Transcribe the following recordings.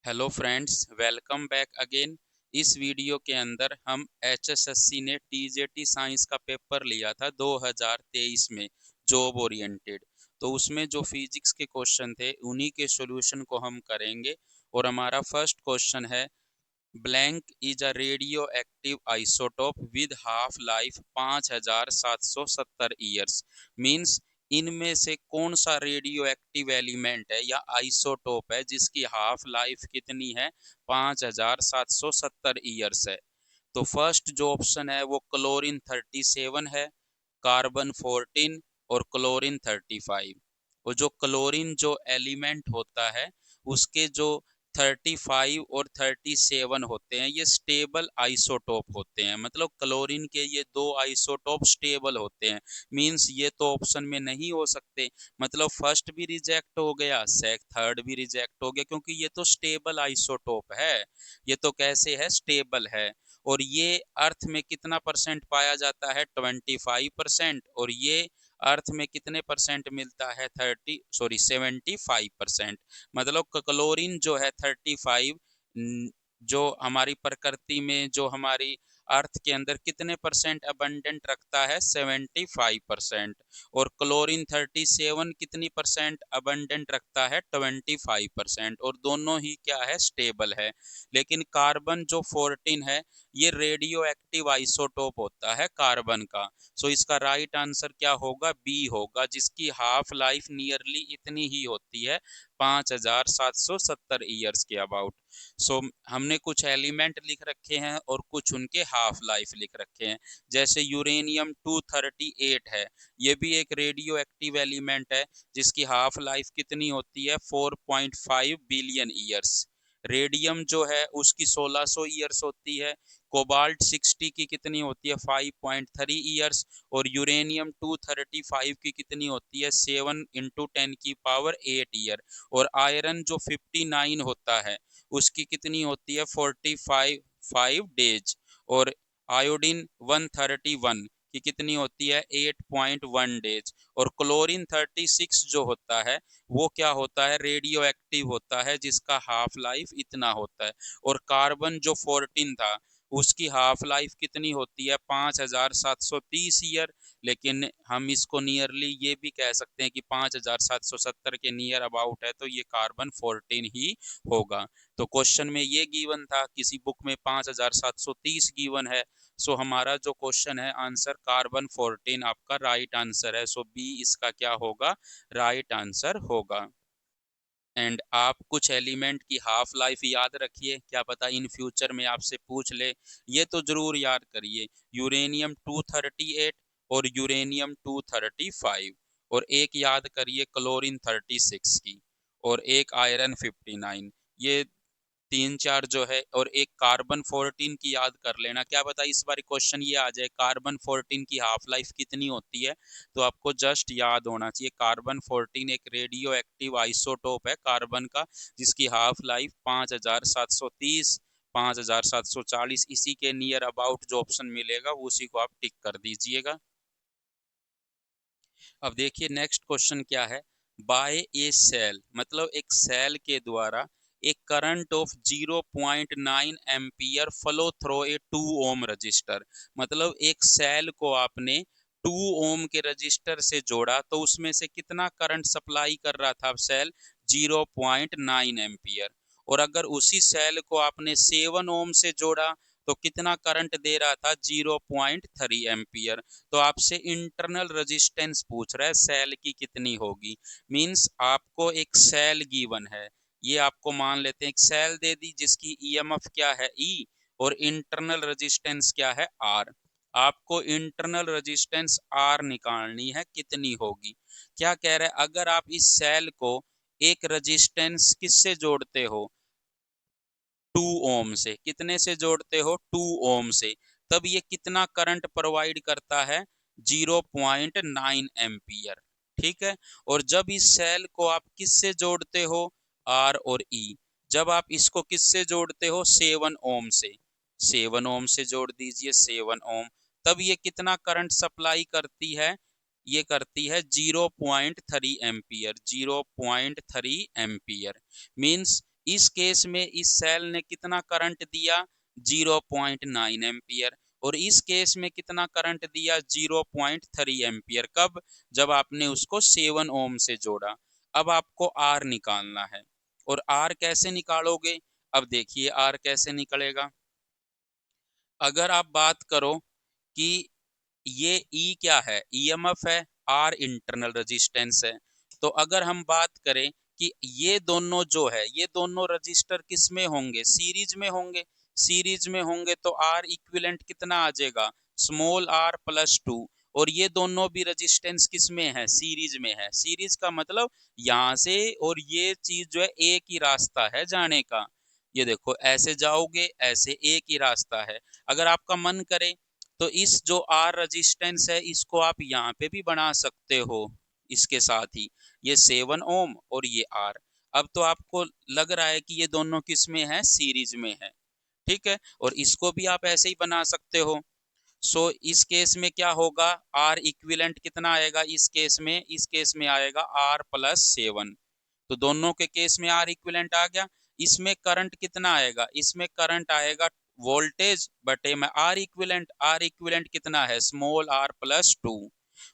Hello friends, welcome back again. इस video के अंदर हम एचएसएससी ने टीजेटी साइंस का पेपर लिया था 2023 में, जॉब ओरिएंटेड। तो उसमें जो फिजिक्स के क्वेश्चन थे उन्हीं के सॉल्यूशन को हम करेंगे। और हमारा फर्स्ट क्वेश्चन है, blank is a radio active isotope with half life 5770 years. Means इनमें से कौन सा रेडियो एक्टिव एलिमेंट है या आइसोटोप है जिसकी हाफ लाइफ कितनी है, 5770 ईयर्स है। तो फर्स्ट जो ऑप्शन है वो क्लोरीन 37 है, कार्बन 14 और क्लोरीन 35। और जो क्लोरीन जो एलिमेंट होता है उसके जो 35 और 37 होते हैं ये स्टेबल आइसोटोप होते हैं। मतलब क्लोरीन के ये दो आइसोटोप स्टेबल होते हैं। मींस ये तो ऑप्शन में नहीं हो सकते। मतलब फर्स्ट भी रिजेक्ट हो गया, थर्ड भी रिजेक्ट हो गया, क्योंकि ये तो स्टेबल आइसोटोप है। ये तो कैसे है, स्टेबल है। और ये अर्थ में कितना परसेंट पाया जाता है, 25%। और ये अर्थ में कितने परसेंट मिलता है, 75%। मतलब क्लोरीन जो है 35, जो हमारी प्रकृति में, जो हमारी अर्थ के अंदर कितने परसेंट अबंडेंट रखता है, 75%। और क्लोरीन 37 कितनी परसेंट अबंडेंट रखता है, 25%। और दोनों ही क्या है, स्टेबल है। लेकिन कार्बन जो 14 है ये रेडियो एक्टिव आइसोटोप होता है कार्बन का। सो इसका राइट आंसर क्या होगा, बी होगा, जिसकी हाफ लाइफ नियरली इतनी ही होती है, 5770 ईयर्स के अबाउट। सो हमने कुछ एलिमेंट लिख रखे हैं और कुछ उनके हाफ लाइफ लिख रखे हैं। जैसे यूरेनियम 238 है, ये भी एक रेडियो एक्टिव एलिमेंट है जिसकी हाफ लाइफ कितनी होती है, 4.5 बिलियन ईयर्स। रेडियम जो है उसकी 1600 ईयर्स होती है। कोबाल्ट 60 की कितनी होती है, 5.3 ईयर्स। और यूरेनियम 235 की कितनी होती है, 7 इंटू 10 की पावर 8 ईयर। और आयरन जो 59 होता है उसकी कितनी होती है, 45 डेज। और आयोडीन 131 की कितनी होती है, 8.1 डेज। और क्लोरीन 36 जो होता है वो क्या होता है, रेडियो एक्टिव होता है जिसका हाफ लाइफ इतना होता है। और कार्बन जो 14 था उसकी हाफ लाइफ कितनी होती है, 5730 ईयर। लेकिन हम इसको नियरली ये भी कह सकते हैं कि 5770 के नियर अबाउट है, तो ये कार्बन 14 ही होगा। तो क्वेश्चन में ये गिवन था, किसी बुक में 5730 गिवन है। सो हमारा जो क्वेश्चन है आंसर कार्बन 14 आपका राइट आंसर है। सो बी इसका क्या होगा, राइट आंसर होगा। एंड आप कुछ एलिमेंट की हाफ लाइफ याद रखिए, क्या पता इन फ्यूचर में आपसे पूछ ले। ये तो जरूर याद करिए, यूरेनियम 238 और यूरेनियम 235। और एक याद करिए क्लोरीन 36 की, और एक आयरन 59। ये तीन चार जो है, और एक कार्बन 14 की याद कर लेना। क्या पता इस बार क्वेश्चन ये आ जाए, कार्बन 14 की हाफ लाइफ कितनी होती है। तो आपको जस्ट याद होना चाहिए, कार्बन 14 एक रेडियो एक्टिव आइसोटोप है कार्बन का जिसकी हाफ लाइफ 5730 5740, इसी के नियर अबाउट जो ऑप्शन मिलेगा उसी को आप टिक कर दीजिएगा। अब देखिए नेक्स्ट क्वेश्चन क्या है, बाय ए सेल, मतलब एक सेल के द्वारा एक current of 0.9 ampere flow through a 2 ohm resistor. मतलब एक सेल को आपने 2 ओम के रजिस्टर से जोड़ा तो उसमें से कितना करंट सप्लाई कर रहा था सेल, 0.9 एम्पियर। और अगर उसी सेल को आपने 7 ओम से जोड़ा तो कितना करंट दे रहा था, 0.3 एम्पियर। तो आपसे इंटरनल रेजिस्टेंस पूछ रहा है, सेल की कितनी होगी। मींस आपको एक सेल गिवन है, ये आपको मान लेते हैं एक सेल दे दी जिसकी ईएमएफ क्या है, ई, और इंटरनल रेजिस्टेंस क्या है, आर। आपको इंटरनल रेजिस्टेंस आर निकालनी है, कितनी होगी। क्या कह रहे हैं, अगर आप इस सेल को एक रेजिस्टेंस किससे जोड़ते हो, 2 ओम से, कितने से जोड़ते हो, 2 ओम से, तब ये कितना करंट प्रोवाइड करता है, 0.9 एम्पियर। ठीक है। और जब इस सेल को आप किससे जोड़ते हो, आर और ई, जब आप इसको किससे जोड़ते हो, 7 ओम से, 7 ओम से जोड़ दीजिए, 7 ओम, तब ये कितना करंट सप्लाई करती है, ये करती है 0.3 एम्पियर, 0.3 एम्पियर। मींस इस केस में इस सेल ने कितना करंट दिया 0.9 एम्पियर, और इस केस में कितना करंट दिया 0.3 एम्पियर। कब? जब आपने उसको 7 ओम से जोड़ा। अब आपको आर निकालना है, और आर कैसे निकालोगे? अब देखिए आर कैसे निकलेगा। अगर आप बात करो कि ये ई क्या है, ईएमएफ है, आर इंटरनल रेजिस्टेंस है। तो अगर हम बात करें कि ये दोनों जो है, ये दोनों रजिस्टर किस में होंगे? सीरीज में होंगे। सीरीज में होंगे तो आर इक्विवेलेंट कितना आ जाएगा? Small R plus 2। और ये दोनों भी रजिस्टेंस किस में है? सीरीज में है। सीरीज का मतलब यहां से और ये चीज जो है एक ही रास्ता है जाने का। ये देखो ऐसे जाओगे, ऐसे एक ही रास्ता है। अगर आपका मन करे तो इस जो आर रजिस्टेंस है इसको आप यहाँ पे भी बना सकते हो इसके साथ ही, ये 7 ओम और ये आर। अब तो आपको लग रहा है कि ये दोनों किस में है? सीरीज में है, ठीक है। और इसको भी आप ऐसे ही बना सकते हो। सो इस केस में क्या होगा? आर इक्विवेलेंट कितना आएगा इस केस में? इस केस में आएगा आर प्लस 7। तो दोनों के केस में आर इक्विवेलेंट आ गया। इसमें करंट कितना आएगा? इसमें करंट आएगा वोल्टेज बटे में आर इक्विवेलेंट। आर इक्विवेलेंट कितना है? Small R plus 2।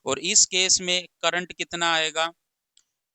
और इस केस में करंट कितना आएगा?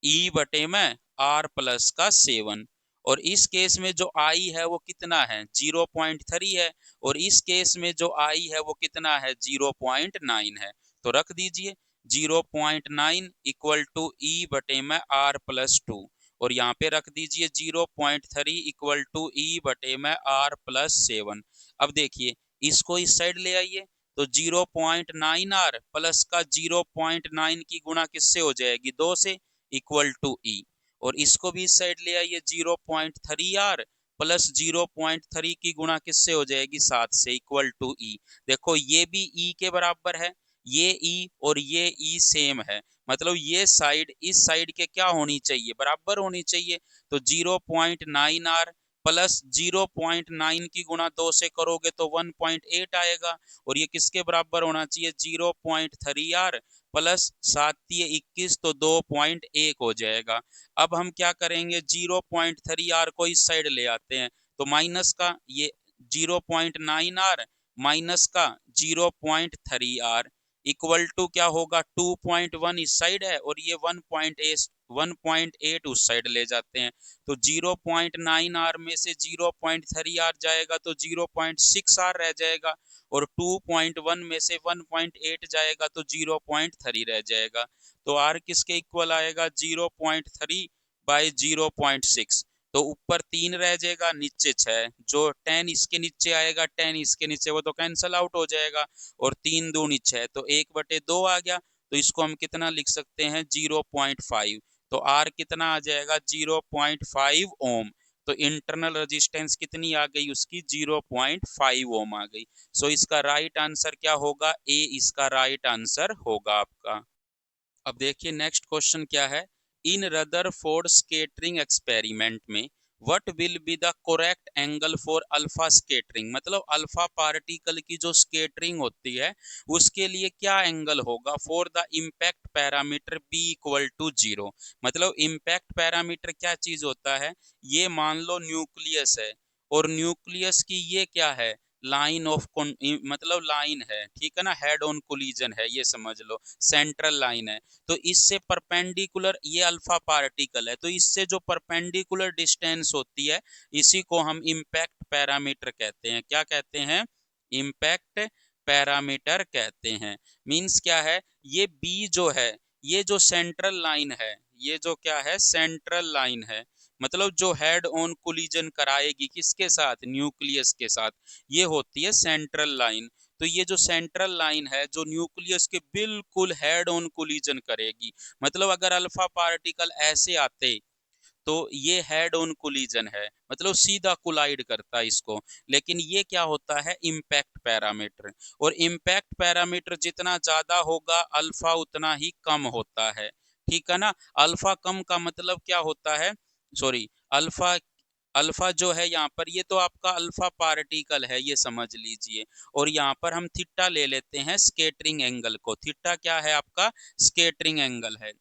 ई बटे में आर प्लस का 7। और इस केस में जो आई है वो कितना है? 0.3 है। और इस केस में जो आई है वो कितना है? 0.9 है। तो रख दीजिए 0.9 इक्वल टू ई बटे में आर प्लस 2। और यहाँ पे रख दीजिए 0.3 इक्वल टू ई बटे में आर प्लस 7। अब देखिए इसको इस साइड ले आइए, तो 0.9 आर प्लस का 0.9 की गुणा किससे हो जाएगी? 2 से, इक्वल टू ई। और इसको भी इस साइड ले आइए, 0.3 आर प्लस 0.3 की गुणा किससे हो जाएगी? 7 से, इक्वल टू ई। देखो ये भी ई के बराबर है, ये ई और ये ई सेम है। मतलब ये साइड इस साइड के क्या होनी चाहिए? बराबर होनी चाहिए। तो 0.9 आर प्लस 0.9 की गुणा 2 से करोगे तो 1.8 आएगा। और ये किसके बराबर होना चाहिए? 0.3 आर प्लस 7×3 = 21, तो 2.1 हो जाएगा। अब हम क्या करेंगे? 0.3 आर को इस साइड ले आते हैं, तो माइनस का ये 0.9 आर माइनस का 0.3 आर इक्वल टू क्या होगा? 2.1 इस साइड है और ये 1.8 उस साइड ले जाते हैं। तो 0.9 आर में से 0.3 आर जाएगा तो 0.6 आर रह जाएगा। और 2.1 में से 1.8 जाएगा तो 0.3 रह जाएगा। तो आर किसके इक्वल आएगा? 0.3 बाई 0.6। तो ऊपर 3 रह जाएगा, नीचे 6। जो 10 इसके नीचे आएगा, 10 इसके नीचे, वो तो कैंसल आउट हो जाएगा। और 3 दूनी 6, तो 1/2 आ गया। तो इसको हम कितना लिख सकते हैं? 0.5। तो आर कितना आ जाएगा? 0.5 ओम। तो इंटरनल रेजिस्टेंस कितनी आ गई उसकी? 0.5 ओम आ गई। सो इसका राइट आंसर क्या होगा? ए इसका राइट आंसर होगा आपका। अब देखिए नेक्स्ट क्वेश्चन क्या है। इन रदरफोर्ड स्कैटरिंग एक्सपेरिमेंट में what will be the correct angle for alpha scattering? मतलब अल्फा पार्टिकल की जो स्कैटरिंग होती है उसके लिए क्या एंगल होगा? For the impact parameter B equal to 0। मतलब इम्पैक्ट पैरामीटर क्या चीज होता है? ये मान लो न्यूक्लियस है, और न्यूक्लियस की ये क्या है? लाइन ऑफ मतलब लाइन है, ठीक है ना। हेड ऑन कोलिजन है, ये समझ लो सेंट्रल लाइन है। तो इससे परपेंडिकुलर ये अल्फा पार्टिकल है, तो इससे जो परपेंडिकुलर डिस्टेंस होती है इसी को हम इम्पैक्ट पैरामीटर कहते हैं। क्या कहते हैं? इम्पैक्ट पैरामीटर कहते हैं। मींस क्या है? ये बी जो है, ये जो सेंट्रल लाइन है, ये जो क्या है? सेंट्रल लाइन है। मतलब जो हेड ऑन कोलिजन कराएगी किसके साथ? न्यूक्लियस के साथ। ये होती है सेंट्रल लाइन। तो ये जो सेंट्रल लाइन है जो न्यूक्लियस के बिल्कुल हेड ऑन कोलिजन करेगी। मतलब अगर अल्फा पार्टिकल ऐसे आते तो ये हेड ऑन कोलिजन है, मतलब सीधा कोलाइड करता है इसको। लेकिन ये क्या होता है? Impact parameter. और इम्पैक्ट पैरामीटर जितना ज्यादा होगा अल्फा उतना ही कम होता है, ठीक है ना। अल्फा कम का मतलब क्या होता है? सॉरी, अल्फा अल्फा जो है यहाँ पर, ये तो आपका अल्फा पार्टिकल है, ये समझ लीजिए। और यहाँ पर हम थीटा ले लेते हैं स्केटरिंग एंगल को। थीटा क्या है आपका? स्केटरिंग एंगल है,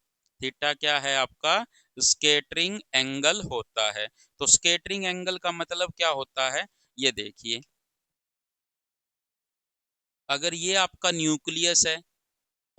थीटा क्या है आपका? स्कैटरिंग एंगल होता है। तो स्कैटरिंग एंगल का मतलब क्या होता है, ये देखिए। अगर ये आपका न्यूक्लियस है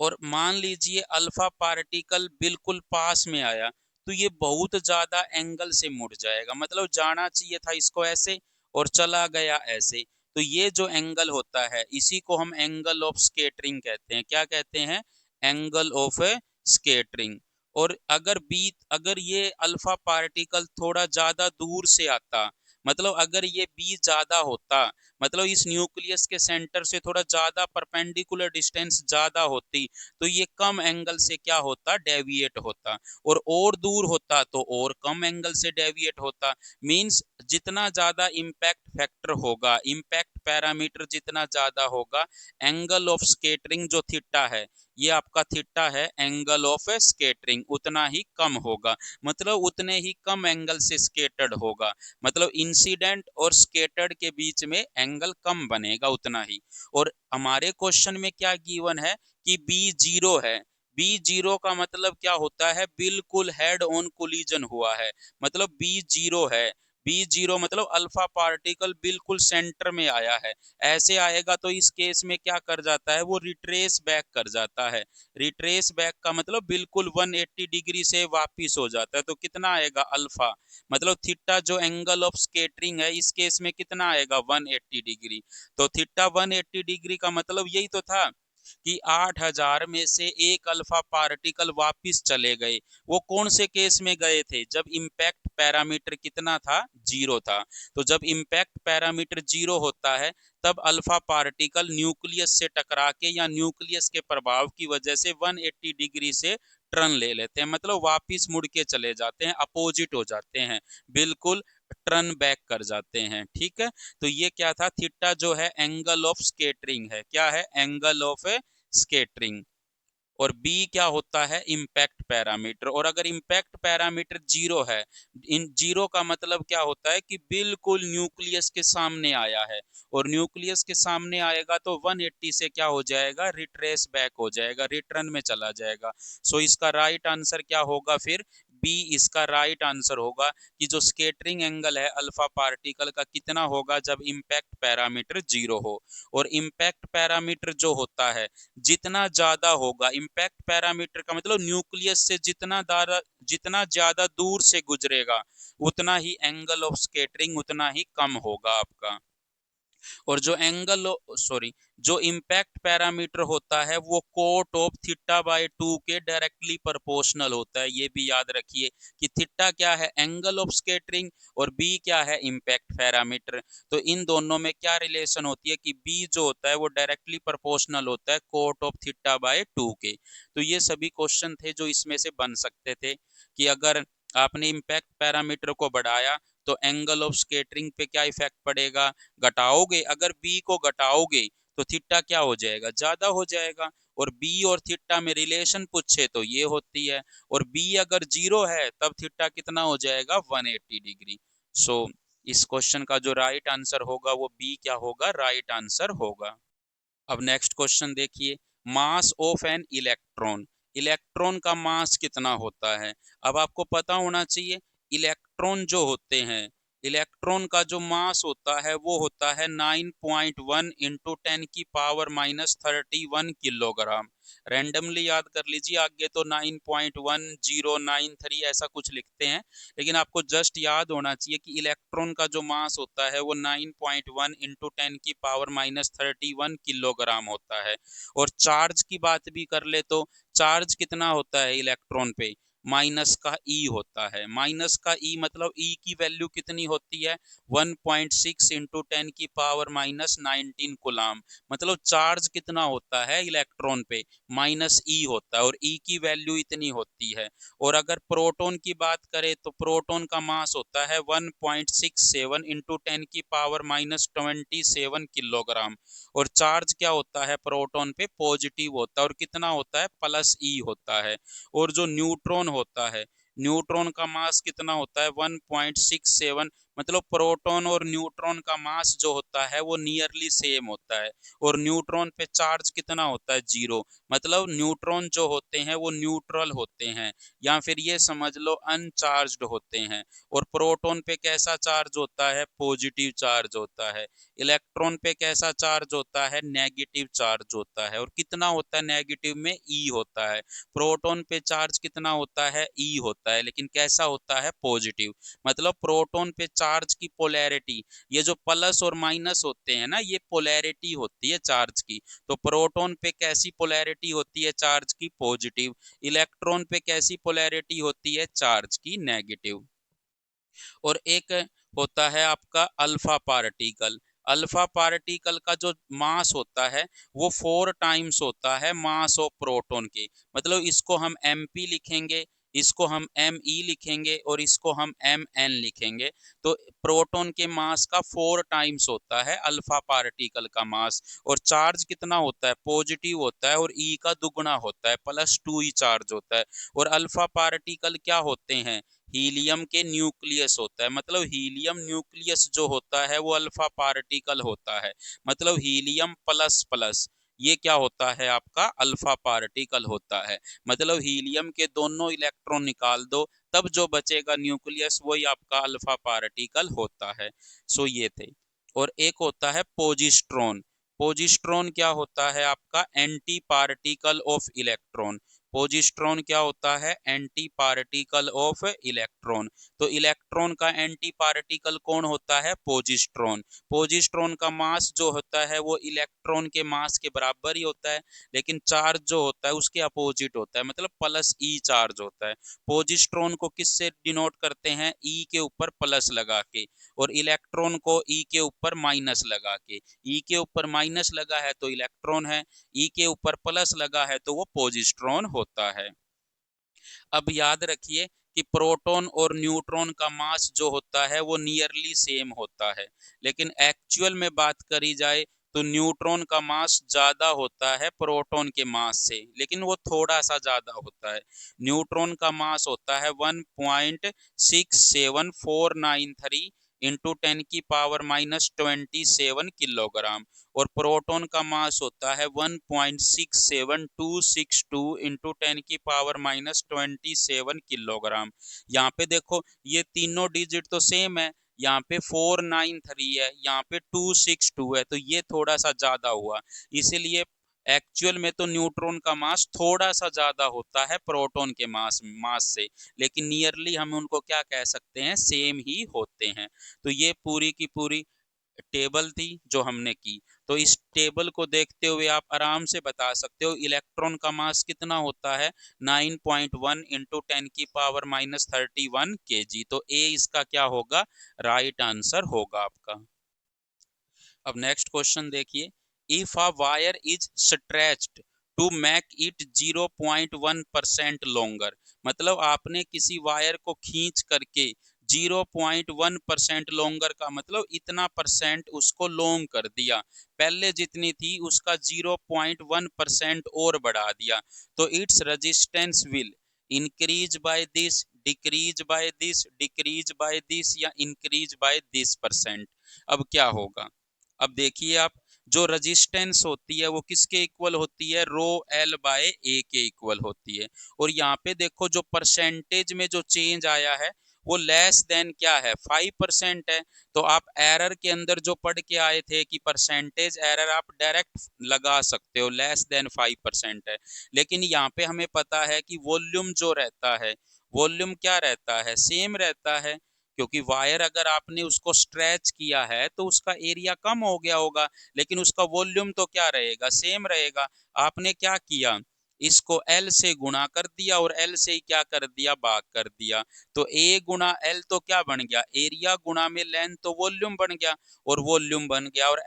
और मान लीजिए अल्फा पार्टिकल बिल्कुल पास में आया, तो ये बहुत ज्यादा एंगल से मुड़ जाएगा, मतलब जाना चाहिए था इसको ऐसे और चला गया ऐसे। तो ये जो एंगल होता है इसी को हम एंगल ऑफ स्केटरिंग कहते हैं। क्या कहते हैं? Angle of scattering. और अगर ये अल्फा पार्टिकल थोड़ा ज्यादा दूर से आता, मतलब अगर ये बी ज्यादा होता, मतलब इस न्यूक्लियस के सेंटर से थोड़ा ज्यादा परपेंडिकुलर डिस्टेंस ज्यादा होती, तो ये कम एंगल से क्या होता? डेविएट होता। और दूर होता तो और कम एंगल से डेविएट होता। मींस जितना ज्यादा इम्पैक्ट फैक्टर होगा, इम्पैक्ट पैरामीटर जितना ज्यादा होगा, एंगल ऑफ स्केटरिंग जो थीटा है, ये आपका थीटा है, एंगल ऑफ स्केटरिंग उतना ही कम होगा, मतलब उतने ही कम एंगल से स्केटर्ड होगा। मतलब इंसिडेंट और स्केटर्ड के बीच में एंगल कम बनेगा उतना ही। और हमारे क्वेश्चन में क्या गिवन है कि बी जीरो है। बी जीरो का मतलब क्या होता है? बिल्कुल हेड ऑन कोलिजन हुआ है, मतलब बी जीरो है। बी जीरो मतलब अल्फा पार्टिकल बिल्कुल सेंटर में आया है। ऐसे आएगा तो इस केस में क्या कर जाता है? वो रिट्रेस बैक कर जाता है। रिट्रेस बैक का मतलब बिल्कुल 180 डिग्री से वापिस हो जाता है। तो कितना आएगा? अल्फा, मतलब थीटा जो एंगल ऑफ स्केटरिंग है इस केस में कितना आएगा? 180 डिग्री। तो थीटा 180 डिग्री का मतलब यही तो था कि 8000 में से एक अल्फा पार्टिकल वापिस चले गए। वो कौन से केस में गए थे? जब इम्पैक्ट पैरामीटर कितना था? जीरो था। तो जब इम्पैक्ट पैरामीटर जीरो होता है तब अल्फा पार्टिकल न्यूक्लियस से टकरा के या न्यूक्लियस के प्रभाव की वजह से 180 डिग्री से टर्न ले लेते हैं, मतलब वापिस मुड़ के चले जाते हैं, अपोजिट हो जाते हैं, बिल्कुल टर्न बैक कर जाते हैं। ठीक है, तो ये क्या था? थीटा जो है एंगल ऑफ स्केटरिंग है। क्या है? Angle of scattering. और बी क्या होता है? Impact parameter. और अगर इम्पैक्ट पैरामीटर जीरो है, इन जीरो का मतलब क्या होता है कि बिल्कुल न्यूक्लियस के सामने आया है। और न्यूक्लियस के सामने आएगा तो 180 से क्या हो जाएगा? रिट्रेस बैक हो जाएगा, रिटर्न में चला जाएगा। सो इसका राइट आंसर क्या होगा फिर? बी इसका राइट आंसर होगा कि जो स्केटरिंग एंगल है अल्फा पार्टिकल का कितना होगा जब इम्पैक्ट पैरामीटर जीरो हो। और इम्पैक्ट पैरामीटर जो होता है जितना ज्यादा होगा, इम्पैक्ट पैरामीटर का मतलब न्यूक्लियस से जितना ज्यादा दूर से गुजरेगा उतना ही एंगल ऑफ स्केटरिंग उतना ही कम होगा आपका। और जो इम्पैक्ट पैरामीटर होता है वो कोट ऑफ थीटा बाय 2 के डायरेक्टली प्रोपोर्शनल होता है। ये भी याद रखिए कि थीटा क्या है? एंगल ऑफ स्केटरिंग, और बी क्या है? Impact parameter. तो इन दोनों में क्या रिलेशन होती है कि बी जो होता है वो डायरेक्टली प्रोपोर्शनल होता है कोट ऑफ थीटा बाय 2 के। तो ये सभी क्वेश्चन थे जो इसमें से बन सकते थे कि अगर आपने इम्पैक्ट पैरामीटर को बढ़ाया तो एंगल ऑफ स्केटरिंग पे क्या इफेक्ट पड़ेगा? घटाओगे, अगर बी को घटाओगे तो थीटा क्या हो जाएगा? ज्यादा हो जाएगा। और बी और थीटा में रिलेशन पूछे तो ये होती है। और बी अगर जीरो है तब थीटा कितना हो जाएगा? 180 डिग्री। सो इस क्वेश्चन का जो राइट आंसर होगा वो बी क्या होगा? राइट आंसर होगा। अब नेक्स्ट क्वेश्चन देखिए, mass of an electron. Electron का मास कितना होता है? अब आपको पता होना चाहिए इलेक्ट्रॉन जो होते हैं, इलेक्ट्रॉन का जो मास होता है वो होता है 9.1 इंटू 10⁻31 किलोग्राम। रैंडमली याद कर लीजिए, आगे तो 9.1093 ऐसा कुछ लिखते हैं, लेकिन आपको जस्ट याद होना चाहिए कि इलेक्ट्रॉन का जो मास होता है वो 9.1 इंटू 10⁻31 किलोग्राम होता है। और चार्ज की बात भी कर ले तो चार्ज कितना होता है इलेक्ट्रॉन पे? माइनस का ई होता है। माइनस का ई मतलब ई की वैल्यू कितनी होती है? 1.6 इंटू 10⁻19 कुलाम। मतलब चार्ज कितना होता है इलेक्ट्रॉन पे? माइनस ई होता है, और ई की वैल्यू इतनी होती है। और अगर प्रोटॉन की बात करें तो प्रोटॉन का मास होता है 1.67 इंटू 10⁻27 किलोग्राम। और चार्ज क्या होता है प्रोटॉन पे? पॉजिटिव होता है, और कितना होता है? प्लस ई होता है। और जो न्यूट्रॉन होता है, न्यूट्रॉन का मास कितना होता है? 1.67 मतलब प्रोटॉन और न्यूट्रॉन का मास जो होता है वो नियरली सेम होता है, और न्यूट्रॉन पे चार्ज कितना होता है, 0। मतलब न्यूट्रॉन जो होते हैं वो न्यूट्रल होते हैं, या फिर ये समझ लो अनचार्ज्ड होते हैं। और प्रोटॉन पे कैसा चार्ज होता है, पॉजिटिव चार्ज होता है। इलेक्ट्रॉन पे कैसा चार्ज होता है, नेगेटिव चार्ज होता है। और कितना होता है नेगेटिव में, ई होता है। प्रोटॉन पे चार्ज कितना होता है, ई होता है, लेकिन कैसा होता है, पॉजिटिव। मतलब प्रोटॉन पे चार्ज की पोलैरिटी, ये जो प्लस और माइनस होते हैं ना, ये पोलैरिटी होती है चार्ज की। तो प्रोटॉन पे कैसी पोलैरिटी होती है चार्ज की, पॉजिटिव। इलेक्ट्रॉन पे कैसी पोलैरिटी होती है, चार्ज की, नेगेटिव। और एक होता है आपका अल्फा पार्टिकल। अल्फा पार्टिकल का जो मास होता है वो 4 टाइम्स होता है मास ऑफ प्रोटॉन के। मतलब इसको हम mp लिखेंगे, इसको हम me लिखेंगे, और इसको हम mn लिखेंगे। तो प्रोटॉन के मास का 4 टाइम्स होता है अल्फा पार्टिकल का मास। और चार्ज कितना होता है, पॉजिटिव होता है, और ई का दुगुना होता है, +2 ही चार्ज होता है। और अल्फा पार्टिकल क्या होते हैं, हीलियम के न्यूक्लियस होता है। मतलब हीलियम न्यूक्लियस जो होता है वो अल्फा पार्टिकल होता है। मतलब हीलियम प्लस प्लस, ये क्या होता है, आपका अल्फा पार्टिकल होता है। मतलब हीलियम के दोनों इलेक्ट्रॉन निकाल दो, तब जो बचेगा न्यूक्लियस वही आपका अल्फा पार्टिकल होता है। सो ये थे। और एक होता है पोजिस्ट्रॉन। पोजिस्ट्रॉन क्या होता है, आपका एंटी पार्टिकल ऑफ इलेक्ट्रॉन। पोजिस्ट्रॉन क्या होता है, एंटी पार्टिकल ऑफ इलेक्ट्रॉन। तो इलेक्ट्रॉन का एंटी पार्टिकल कौन होता है, पोजिस्ट्रॉन। पोजिस्ट्रॉन का मास जो होता है वो इलेक्ट्रॉन के मास के बराबर ही होता है, लेकिन चार्ज जो होता है उसके अपोजिट होता है, मतलब +e चार्ज होता है। पोजिस्ट्रॉन को किससे डिनोट करते हैं, ई के ऊपर प्लस लगा के, और इलेक्ट्रॉन को ई के ऊपर माइनस लगा के। ई के ऊपर माइनस लगा है तो इलेक्ट्रॉन है, ई के ऊपर प्लस लगा है तो वो पोजिस्ट्रॉन होता है। अब याद रखिए कि प्रोटॉन और न्यूट्रॉन का मास जो होता है वो नियरली सेम होता है, लेकिन एक्चुअल में बात करी जाए तो न्यूट्रॉन का मास ज्यादा होता है प्रोटॉन के मास से, लेकिन वो थोड़ा सा ज्यादा होता है। न्यूट्रॉन का मास होता है 1.67493 इंटू 10⁻⁻27 किलोग्राम, और प्रोटॉन का मास होता है 1.67262 इंटू 10⁻⁻27 किलोग्राम। यहाँ पे देखो ये तीनों डिजिट तो सेम है, यहाँ पे 493 है, यहाँ पे 262 है, तो ये थोड़ा सा ज्यादा हुआ। इसीलिए एक्चुअल में तो न्यूट्रॉन का मास थोड़ा सा ज्यादा होता है प्रोटॉन के मास से, लेकिन नियरली हम उनको क्या कह सकते हैं, सेम ही होते हैं। तो ये पूरी की पूरी टेबल थी जो हमने की। तो इस टेबल को देखते हुए आप आराम से बता सकते हो इलेक्ट्रॉन का मास कितना होता है, 9.1 इंटू 10⁻31 kg। तो ए इसका क्या होगा, राइट आंसर होगा आपका। अब नेक्स्ट क्वेश्चन देखिए, if a wire is stretched to make it 0.1% longer. मतलब आपने किसी वायर को खींच करके 0.1% लॉन्गर का मतलब इतना परसेंट उसको लॉन्ग कर दिया, पहले जितनी थी उसका 0.1% और बढ़ा दिया, तो its resistance will increase by this, decrease by this, decrease by this, या इंक्रीज बाय दिस परसेंट। अब क्या होगा, अब देखिए आप, जो रेजिस्टेंस होती है वो किसके इक्वल होती है, रो एल बाय ए के इक्वल होती है। और यहाँ पे देखो जो परसेंटेज में जो चेंज आया है वो लेस देन क्या है, 5% है। तो आप एरर के अंदर जो पढ़ के आए थे कि परसेंटेज एरर आप डायरेक्ट लगा सकते हो, लेस देन 5% है। लेकिन यहाँ पे हमें पता है कि वॉल्यूम जो रहता है, वॉल्यूम क्या रहता है, सेम रहता है, क्योंकि वायर अगर आपने उसको स्ट्रेच किया है तो उसका एरिया कम हो गया होगा, लेकिन उसका वॉल्यूम तो क्या रहेगा, सेम रहेगा। आपने क्या किया, इसको L से गुणा कर दिया और L से ही क्या कर दिया, भाग कर दिया। तो A गुणा L तो क्या बन गया, एरिया गुणा में लेंथ, तो वॉल्यूम बन गया, और वॉल्यूम बन गया, और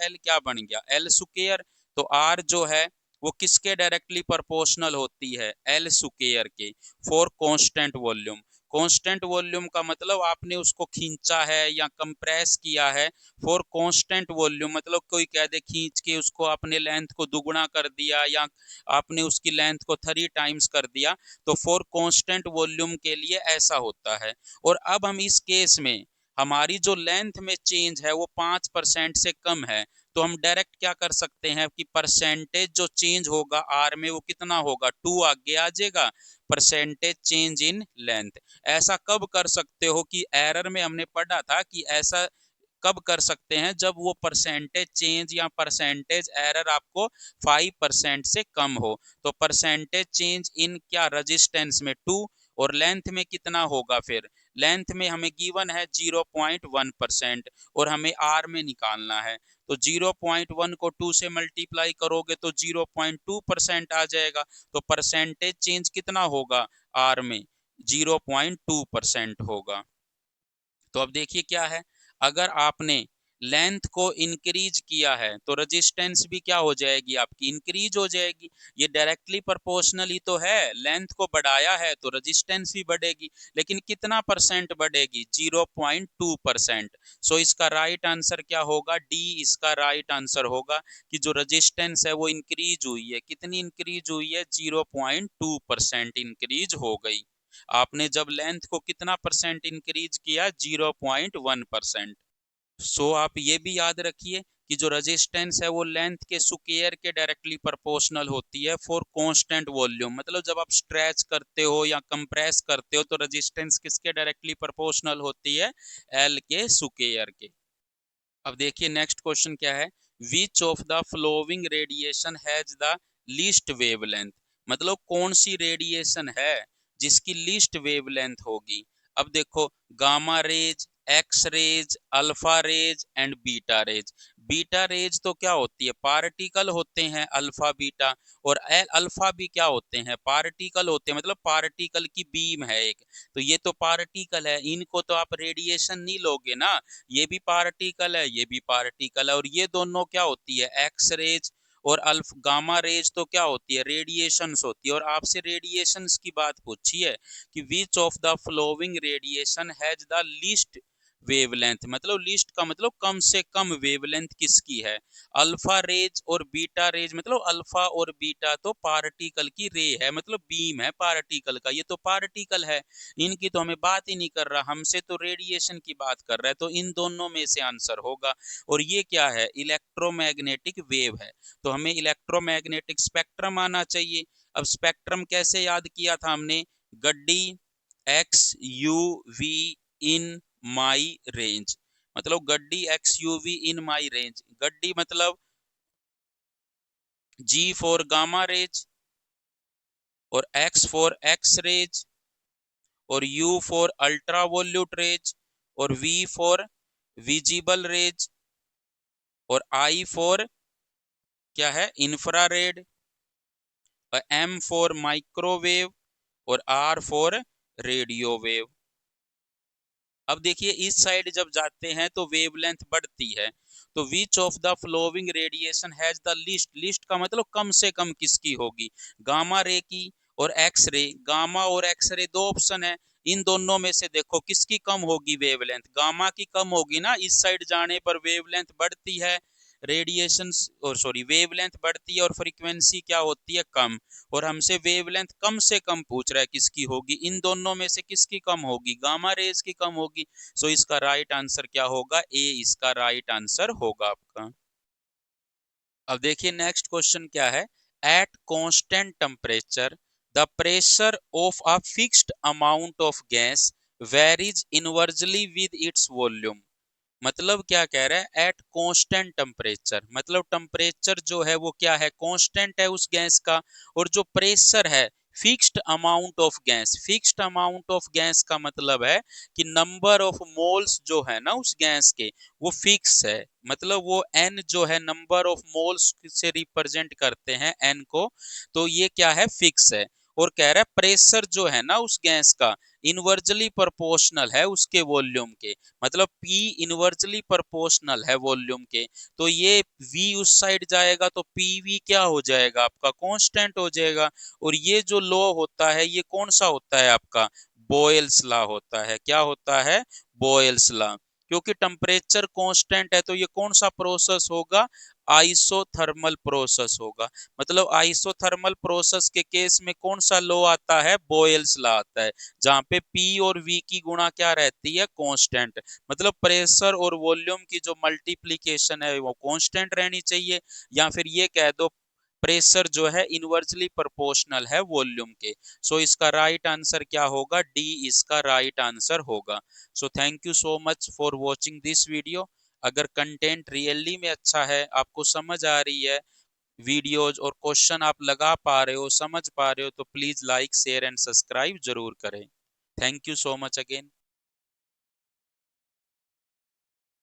L क्या बन गया, L स्क्वायर। तो R जो है वो किसके डायरेक्टली प्रोपोर्शनल होती है, L स्क्वायर के, for constant volume. Constant volume का मतलब आपने उसको खींचा है या कंप्रेस किया है, फॉर कांस्टेंट वॉल्यूम मतलब कोई कह दे खींच के उसको आपने लेंथ को दुगुना कर दिया, या आपने उसकी लेंथ को 3 टाइम्स कर दिया, तो फॉर कांस्टेंट वॉल्यूम के लिए ऐसा होता है। और अब हम इस केस में हमारी जो लेंथ में चेंज है वो 5% से कम है, तो हम डायरेक्ट क्या कर सकते हैं कि परसेंटेज जो चेंज होगा आर में वो कितना होगा, 2 आगे आ जाएगा, परसेंटेज चेंज इन लेंथ। ऐसा कब कर सकते हो कि एरर में हमने पढ़ा था कि ऐसा कब कर सकते हैं, जब वो परसेंटेज चेंज या परसेंटेज एरर आपको 5% से कम हो। तो परसेंटेज चेंज इन क्या, रेजिस्टेंस में 2, और लेंथ में कितना होगा, फिर लेंथ में हमें गिवन है 0.1% और हमें आर में निकालना है। तो 0.1 को 2 से मल्टीप्लाई करोगे तो 0.2% आ जाएगा। तो परसेंटेज चेंज कितना होगा आर में, 0.2% होगा। तो अब देखिए क्या है, अगर आपने लेंथ को इंक्रीज किया है तो रेजिस्टेंस भी क्या हो जाएगी आपकी, इंक्रीज हो जाएगी। ये डायरेक्टली प्रोपोर्शनल ही तो है, लेंथ को बढ़ाया है तो रेजिस्टेंस भी बढ़ेगी, लेकिन कितना परसेंट बढ़ेगी, 0.2%। सो इसका राइट आंसर क्या होगा, डी इसका राइट आंसर होगा कि जो रेजिस्टेंस है वो इंक्रीज हुई है, कितनी इंक्रीज हुई है, 0.2% इंक्रीज हो गई। आपने जब लेंथ को कितना परसेंट इंक्रीज किया, 0.1%। सो आप ये भी याद रखिए कि जो रेजिस्टेंस है वो लेंथ के स्क्वायर के डायरेक्टली प्रोपोर्शनल होती है फॉर कांस्टेंट वॉल्यूम। मतलब जब आप स्ट्रेच करते हो या कंप्रेस करते हो तो रेजिस्टेंस किसके डायरेक्टली प्रोपोर्शनल होती है, एल के स्क्वायर के। अब देखिए नेक्स्ट क्वेश्चन क्या है, which of the flowing radiation has the least wavelength. मतलब कौन सी रेडिएशन है जिसकी लीस्ट वेवलेंथ होगी। अब देखो, gamma rays, X rays, alpha rays and beta rays. Beta rays तो क्या होती है, पार्टिकल होते हैं अल्फा बीटा, और अल्फा भी क्या होते हैं, पार्टिकल होते हैं, मतलब पार्टिकल की बीम है एक। तो ये तो पार्टिकल है, इनको तो आप रेडिएशन नहीं लोगे ना, ये भी पार्टिकल है, ये भी पार्टिकल है, और ये दोनों क्या होती है, एक्स रेज और अल्फ गामा रेज तो क्या होती है, रेडिएशंस होती है। और आपसे रेडिएशंस की बात पूछी है कि which of the flowing radiation has the least wavelength, मतलब लीस्ट का मतलब कम से कम वेवलेंथ किसकी है। अल्फा रेज और बीटा रेज, मतलब अल्फा और बीटा तो पार्टिकल की रे है, मतलब बीम है पार्टिकल का, ये तो पार्टिकल है, इनकी तो हमें बात ही नहीं कर रहा, हमसे तो रेडिएशन की बात कर रहा है। तो इन दोनों में से आंसर होगा। और ये क्या है, इलेक्ट्रोमैग्नेटिक वेव है, तो हमें इलेक्ट्रोमैग्नेटिक स्पेक्ट्रम आना चाहिए। अब स्पेक्ट्रम कैसे याद किया था हमने, गड्डी X U V in my range, मतलब गड्डी X U V in my range, गड्डी मतलब जी फॉर गामा रेज, और एक्स फॉर एक्स रेज, और U for ultraviolet rays, और V फॉर विजिबल रेज, और I फॉर क्या है, इंफ्रारेड, और M फॉर माइक्रोवेव, और R फॉर रेडियो वेव। अब देखिए इस साइड जब जाते हैं तो वेवलेंथ बढ़ती है। तो which of the flowing radiation has the least, least का मतलब कम से कम किसकी होगी, गामा रे की और एक्स रे। गामा और एक्स रे दो ऑप्शन है, इन दोनों में से देखो किसकी कम होगी वेवलेंथ, गामा की कम होगी ना, इस साइड जाने पर वेवलेंथ बढ़ती है, रेडिएशन और सॉरी वेवलेंथ बढ़ती है और फ्रीक्वेंसी क्या होती है, कम। और हमसे वेवलेंथ कम से कम पूछ रहा है किसकी होगी, इन दोनों में से किसकी कम होगी, गामा रेज की कम होगी। सो इसका राइट आंसर क्या होगा, ए इसका राइट आंसर होगा आपका। अब देखिए नेक्स्ट क्वेश्चन क्या है, at constant temperature the pressure of a fixed amount of gas varies inversely with its volume. मतलब क्या कह रहा है, एट कांस्टेंट टेम्परेचर, मतलब टेम्परेचर जो है वो क्या है, कांस्टेंट है उस गैस का, और जो प्रेशर है fixed amount of gas. Fixed amount of gas का मतलब है कि नंबर ऑफ मोल्स जो है ना उस गैस के वो फिक्स है, मतलब वो एन जो है नंबर ऑफ मोल्स से रिप्रेजेंट करते हैं एन को, तो ये क्या है, फिक्स है। और कह रहा है प्रेशर जो है ना उस गैस का इनवर्सली प्रोपोर्शनल है उसके वॉल्यूम के, मतलब P इनवर्सली प्रोपोर्शनल है वॉल्यूम के। तो ये V उस साइड जाएगा तो PV क्या हो जाएगा आपका, कांस्टेंट हो जाएगा। और ये जो लॉ होता है ये कौन सा होता है आपका, बॉयल्स लॉ होता है। क्या होता है, बॉयल्स लॉ। क्योंकि टेम्परेचर कांस्टेंट है तो ये कौन सा प्रोसेस होगा, आइसोथर्मल प्रोसेस होगा। मतलब आइसोथर्मल प्रोसेस के केस में कौन सा लॉ आता है? बॉयल्स लॉ आता है, जहां पे P और V की गुणा क्या रहती है? कांस्टेंट। मतलब प्रेशर और वॉल्यूम की जो मल्टीप्लीकेशन है वो कांस्टेंट रहनी चाहिए, या फिर ये कह दो प्रेशर जो है इनवर्सली प्रोपोर्शनल है वॉल्यूम के। सो इसका राइट आंसर क्या होगा? डी इसका राइट आंसर होगा। So thank you so much for watching this video. अगर कंटेंट रियली में अच्छा है, आपको समझ आ रही है वीडियोज और क्वेश्चन आप लगा पा रहे हो, समझ पा रहे हो, तो please like share and subscribe जरूर करें। Thank you so much again.